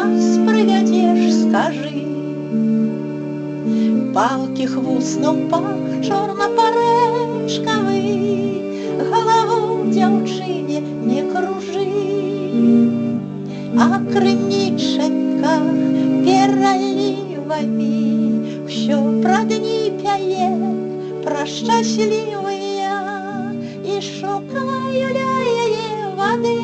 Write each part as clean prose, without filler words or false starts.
нас приведеш, скажи. Палких вуснув пах чорнопорешковий, голову дівчині не кружи. А кривниченька переливами все про дни пяет, про щасливые, и шукаю ляє води.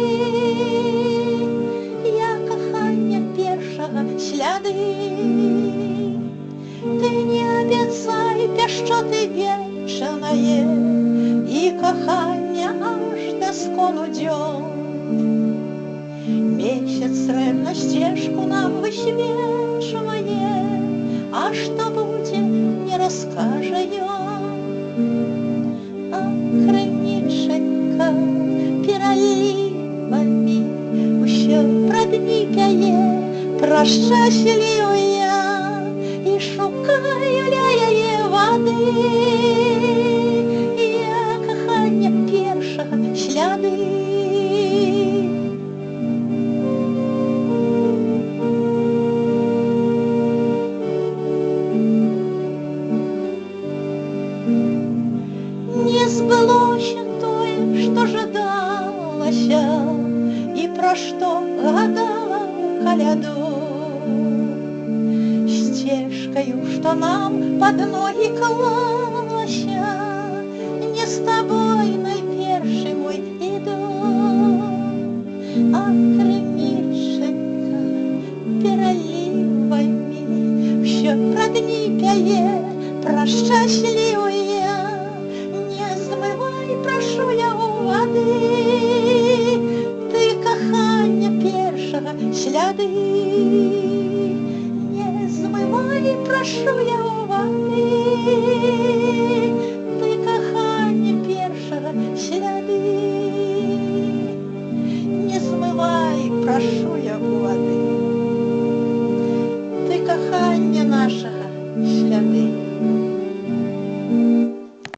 Я кохання першого сляди. Ты не обіцяй, що ти вічне, і кохання аж до скону дьом. Месяц ревно стежку нам высвечивает, а что будет, не расскажем. А кривниченька переливами все про дни пяет, про счастливые, и шукаю ляє води. Я кохання першого сляди. Не збылося тое, што жадалася, і пра што гадала ў каляду. Стежкою, што нам пад ногі клалася, не з табой найпершы мой іду. А кривниченька переливами все про дни пяет, про счастливые. Прошу я у води, ти кохання першого сляди. Не змивай, прошу я у води.